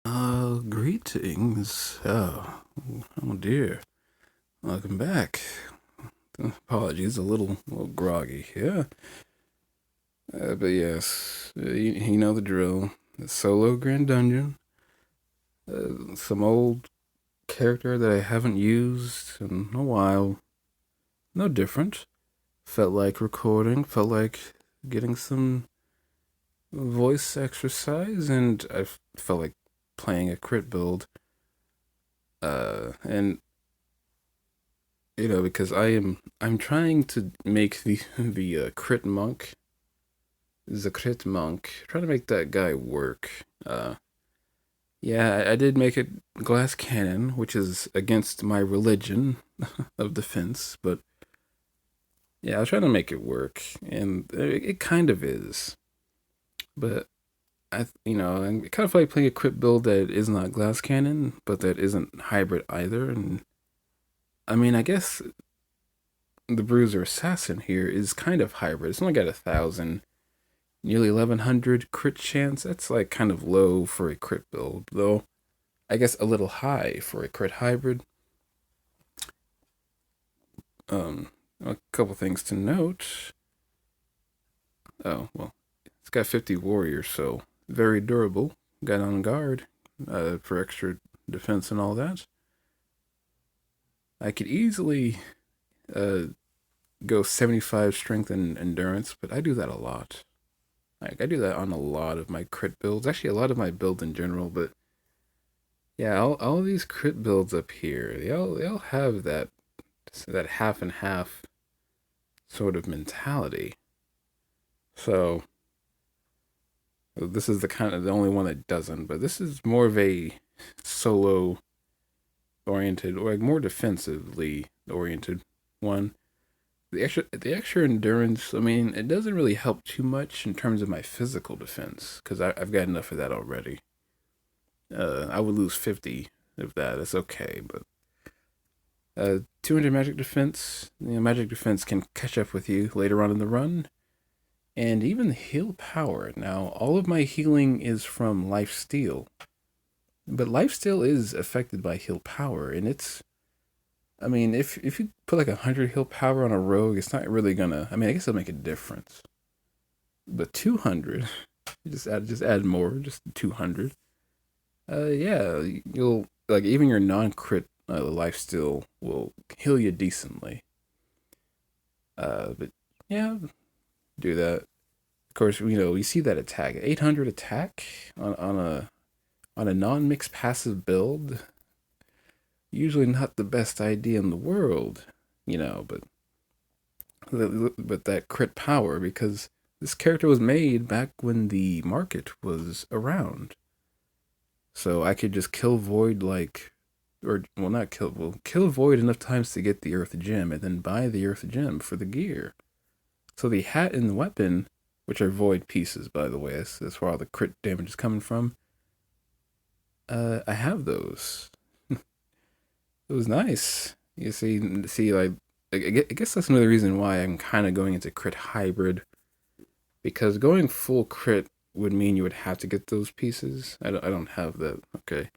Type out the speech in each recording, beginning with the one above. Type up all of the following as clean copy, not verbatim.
Greetings. Oh dear. Welcome back. Apologies, a little groggy here. But yes, you know the drill. The solo Grand Dungeon. Some old character that I haven't used in a while. No different. Felt like recording. Felt like getting some voice exercise, and I felt like playing a crit build. And because I'm trying to make the crit monk, the crit monk, trying to make that guy work. Yeah, I did make it glass cannon, which is against my religion of defense, but yeah, I was trying to make it work, and it kind of is. But I kind of like playing a crit build that is not glass cannon, but that isn't hybrid either. And I mean, I guess the Bruiser assassin here is kind of hybrid. It's only got 1,000, nearly 1,100 crit chance. That's like kind of low for a crit build, though. I guess a little high for a crit hybrid. Um, a couple things to note. Oh well, it's got 50 warriors, so very durable. Got on guard for extra defense and all that. I could easily uh, go 75 strength and endurance, but I do that a lot. Like I do that on a lot of my crit builds. Actually, a lot of my builds in general. But yeah, all these crit builds up here, they all have that half and half sort of mentality. So this is the only one that doesn't. But this is more of a solo oriented, or like more defensively oriented one. The extra endurance, I mean, it doesn't really help too much in terms of my physical defense because I've got enough of that already. I would lose 50 of that. That's okay, but 200 magic defense. Magic defense can catch up with you later on in the run, and even heal power. Now, all of my healing is from life steal, but life steal is affected by heal power, and it's. I mean, if you put like 100 heal power on a rogue, it's not really gonna. I mean, I guess it'll make a difference, but 200, just add more, just 200. Yeah, you'll like even your non-crit life still will heal you decently. But yeah, do that. Of course, you see that attack, 800 attack on a non-mixed passive build. Usually not the best idea in the world, but that crit power because this character was made back when the market was around. So I could just kill Void like, or well, not kill, well, kill Void enough times to get the Earth Gem, and then buy the Earth Gem for the gear. So the hat and the weapon, which are Void pieces, by the way, that's where all the crit damage is coming from. I have those. It was nice. You see, like, I guess that's another reason why I'm kind of going into crit hybrid, because going full crit would mean you would have to get those pieces. I don't have that. Okay.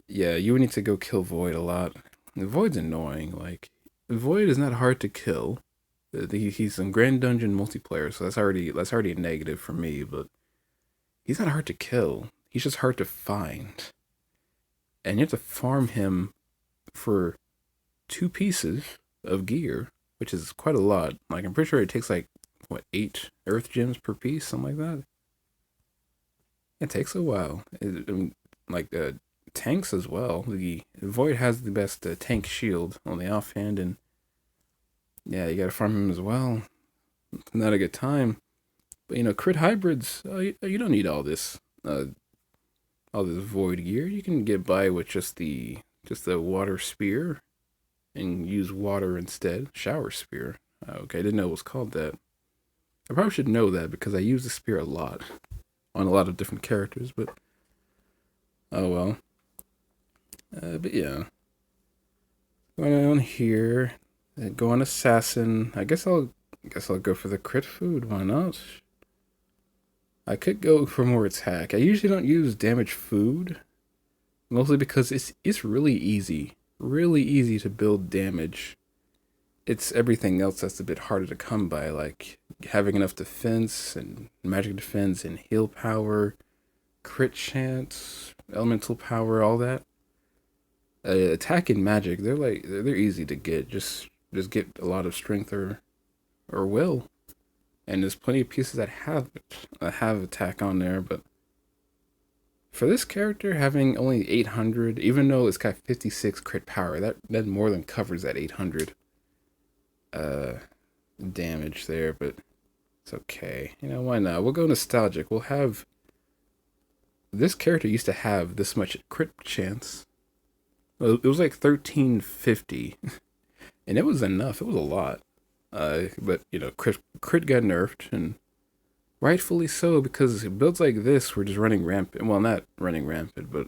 Yeah, you would need to go kill Void a lot. Void's annoying. Like, Void is not hard to kill. He's in Grand Dungeon multiplayer, so that's already a negative for me. But he's not hard to kill. He's just hard to find, and you have to farm him for two pieces of gear, which is quite a lot. Like I'm pretty sure it takes like what 8 Earth gems per piece, something like that. It takes a while. I mean, like tanks as well. The Void has the best tank shield on the offhand, and yeah, you gotta farm him as well. Not a good time. But crit hybrids, you don't need all this Void gear. You can get by with just the water spear and use water instead. Shower spear. Okay, I didn't know it was called that. I probably should know that because I use the spear a lot on a lot of different characters, but oh well. But yeah, going on here, go on assassin. I guess I'll go for the crit food. Why not? I could go for more attack. I usually don't use damage food, mostly because it's really easy to build damage. It's everything else that's a bit harder to come by, like having enough defense and magic defense and heal power, crit chance, elemental power, all that. Attack and magic, they're easy to get. Just get a lot of strength or will, and there's plenty of pieces that have attack on there. But for this character having only 800, even though it's got 56 crit power, that more than covers that 800 uh damage there. But it's okay. You know, why not? We'll go nostalgic. We'll have this character used to have this much crit chance. Well, it was like 1350, and it was enough. It was a lot. But you know, crit got nerfed, and rightfully so, because builds like this were just running rampant. Well, not running rampant, but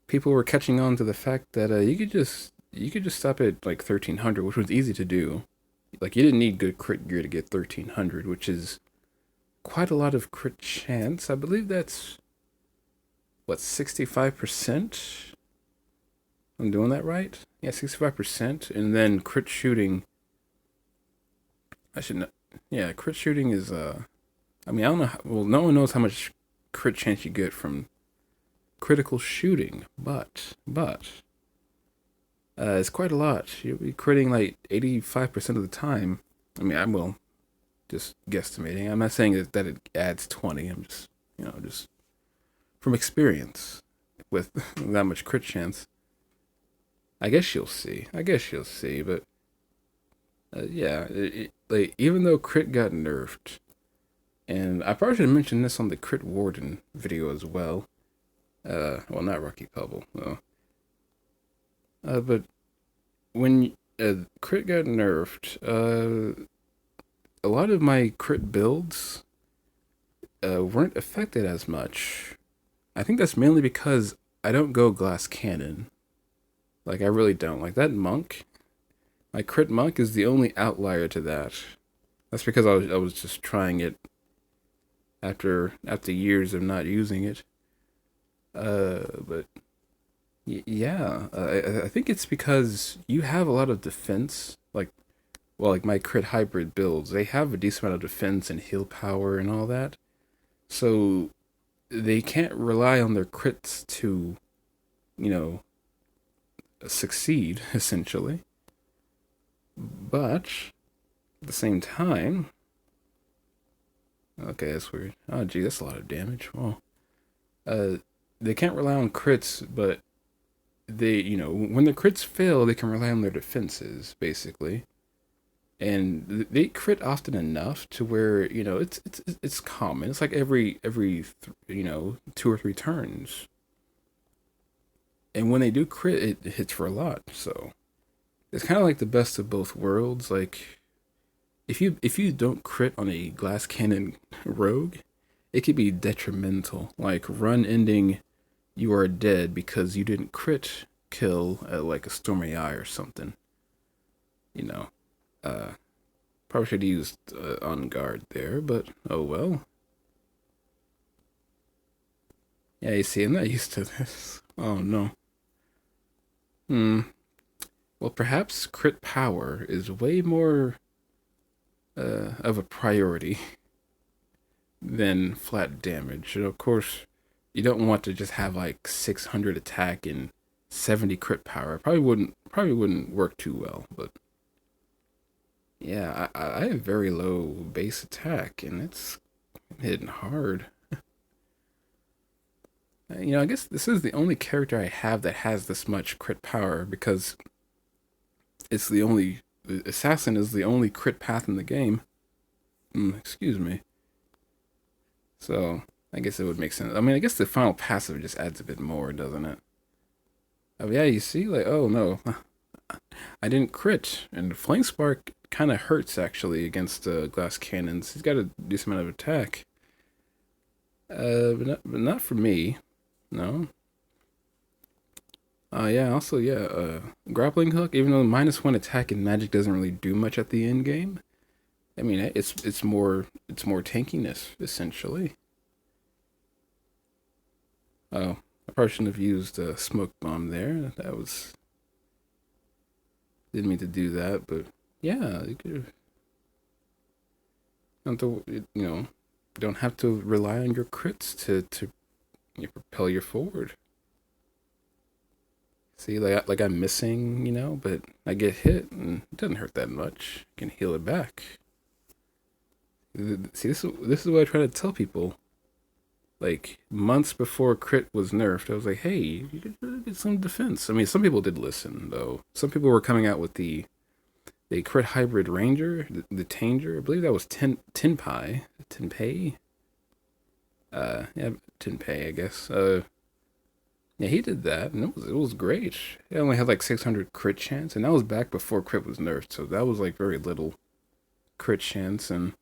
people were catching on to the fact that you could just stop at like 1300, which was easy to do. Like you didn't need good crit gear to get 1300, which is quite a lot of crit chance. I believe that's what 65%. I'm doing that right? Yeah, 65%. And then crit shooting. I should know. Yeah, crit shooting is, I mean, I don't know. Well, no one knows how much crit chance you get from critical shooting, but it's quite a lot. You'll be critting like 85% of the time. I mean, I'm well, just guesstimating. I'm not saying that it adds 20. I'm just, just from experience with that much crit chance. I guess you'll see. But yeah, like even though crit got nerfed, and I probably should have mentioned this on the crit warden video as well. Well, not Rocky Pebble, no. But when crit got nerfed, a lot of my crit builds weren't affected as much. I think that's mainly because I don't go glass cannon. Like, I really don't. Like, that monk, my crit monk is the only outlier to that. That's because I was just trying it after years of not using it. But yeah, I think it's because you have a lot of defense. Like, well, like my crit hybrid builds, they have a decent amount of defense and heal power and all that. So they can't rely on their crits to, you know, succeed, essentially. But at the same time, okay, that's weird. Oh, gee, that's a lot of damage. Well, uh, they can't rely on crits, but when the crits fail, they can rely on their defenses, basically. And they crit often enough to where it's common. It's like every 2 or 3 turns, and when they do crit, it hits for a lot. So it's kind of like the best of both worlds. Like if you don't crit on a glass cannon rogue, it could be detrimental. Like run ending, you are dead because you didn't crit kill at like a stormy eye or something. You know, uh, probably should have used on guard there, but oh well. Yeah, you see, I'm not used to this. Oh no. Hmm. Well, perhaps crit power is way more of a priority than flat damage. And of course, you don't want to just have like 600 attack and 70 crit power. Probably wouldn't work too well. But yeah, I have very low base attack, and it's hitting hard. I guess this is the only character I have that has this much crit power because it's the assassin is the only crit path in the game. Excuse me. So I guess it would make sense. I mean, I guess the final passive just adds a bit more, doesn't it? Oh yeah, you see, like, oh no, I didn't crit, and Flame Spark kind of hurts actually against glass cannons. He's got a decent amount of attack, but not for me. No. Yeah. Also, yeah. Grappling hook. Even though -1 attack and magic doesn't really do much at the end game, I mean, it's more tankiness essentially. Oh, I probably shouldn't have used a smoke bomb there. That was didn't mean to do that, but yeah, you could don't have to, don't have to rely on your crits to propel you forward. See, like I'm missing, but I get hit and it doesn't hurt that much. I can heal it back. See, this is what I try to tell people. Like months before crit was nerfed, I was like, hey, you could really get some defense. I mean, some people did listen though. Some people were coming out with the crit hybrid ranger, the tanger. I believe that was Tenpai. Yeah, Tenpai, I guess. Yeah, he did that, and it was great. He only had like 600 crit chance, and that was back before crit was nerfed, so that was like very little crit chance, and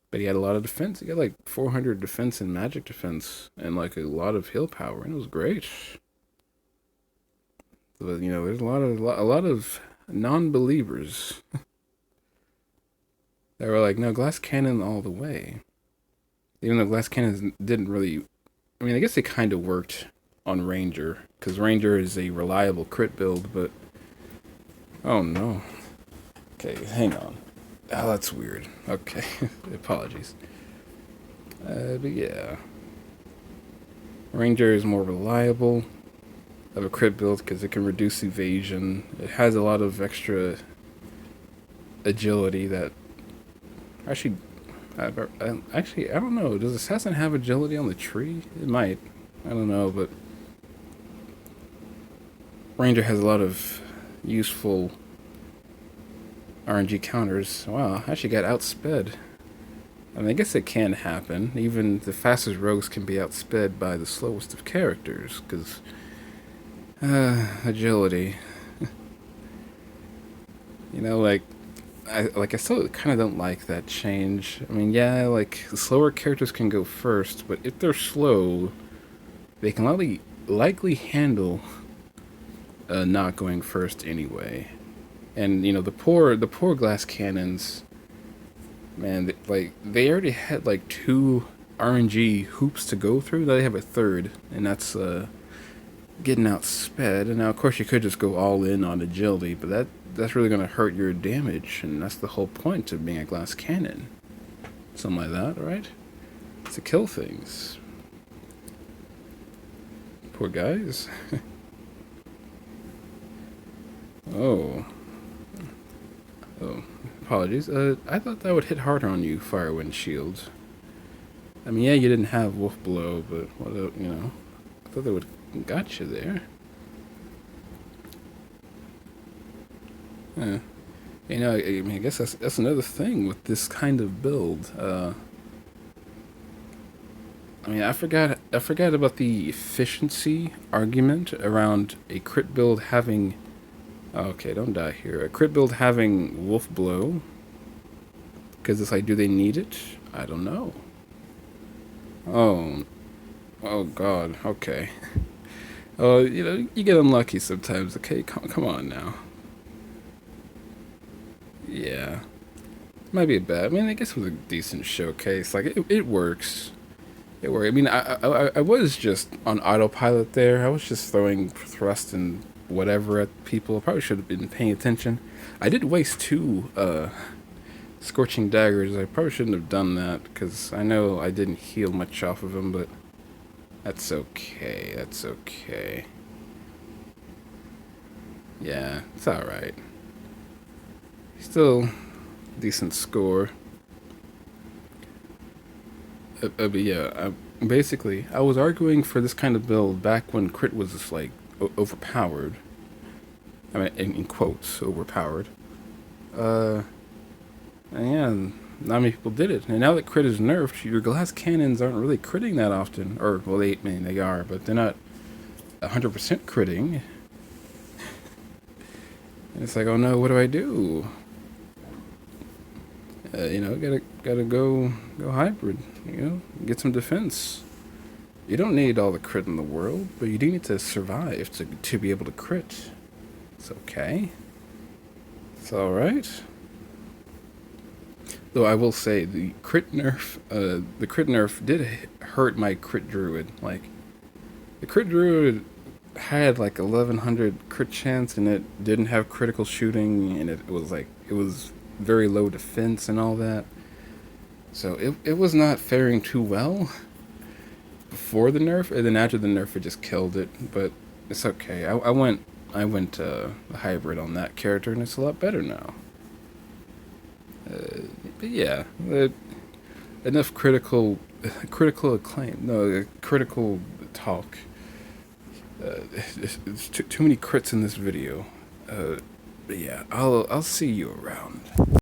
but he had a lot of defense. He got like 400 defense and magic defense, and like a lot of heal power, and it was great. But there's a lot of non-believers that were like, no, glass cannon all the way. Even though glass cannons didn't really, I mean, I guess they kind of worked on Ranger, because Ranger is a reliable crit build, but oh no. Okay, hang on. Oh, that's weird. Okay, apologies. But yeah, Ranger is more reliable of a crit build because it can reduce evasion. It has a lot of extra agility that actually, I don't know. Does Assassin have agility on the tree? It might. I don't know, but Ranger has a lot of useful RNG counters. Wow, I actually got outsped. I mean, I guess it can happen. Even the fastest rogues can be outsped by the slowest of characters, because agility. Like I still kind of don't like that change. I mean, yeah, like the slower characters can go first, but if they're slow, they can likely handle not going first anyway. And the poor glass cannons, man, they already had like two RNG hoops to go through. Now they have a third, and that's getting outsped. And now, of course, you could just go all in on agility, but that's really gonna hurt your damage, and that's the whole point of being a glass cannon. Something like that, right? It's to kill things. Poor guys. Oh. Oh. Apologies. I thought that would hit harder on you, Firewind Shield. I mean, yeah, you didn't have Wolf Blow, but I thought that would got you there. Yeah. I mean, I guess that's another thing with this kind of build. I mean, I forgot about the efficiency argument around a crit build having. Okay, don't die here. A crit build having Wolf Blow, because it's like, do they need it? I don't know. Oh, oh God. Okay. Oh, you get unlucky sometimes. Okay, come on now. Yeah, might be a bad. I mean, I guess it was a decent showcase. Like it works. It worked. I mean, I was just on autopilot there. I was just throwing thrust and whatever at people. I probably should have been paying attention. I did waste two scorching daggers. I probably shouldn't have done that because I know I didn't heal much off of them, but that's okay. That's okay. Yeah, it's all right. Still decent score. But yeah, basically, I was arguing for this kind of build back when crit was just like overpowered. I mean, in quotes, overpowered. Uh, and yeah, not many people did it. And now that crit is nerfed, your glass cannons aren't really critting that often. Or, well, I mean, they are, but they're not 100% critting. And it's like, oh no, what do I do? Gotta go hybrid. Get some defense. You don't need all the crit in the world, but you do need to survive to be able to crit. It's okay. It's all right. Though I will say the crit nerf did hurt my crit druid. Like the crit druid had like 1100 crit chance, and it didn't have critical shooting, and it was very low defense and all that. So it was not faring too well before the nerf, and then after the nerf, it just killed it. But it's okay. I went hybrid on that character, and it's a lot better now. But yeah, enough critical acclaim. No, critical talk. It's too many crits in this video. But yeah, I'll see you around.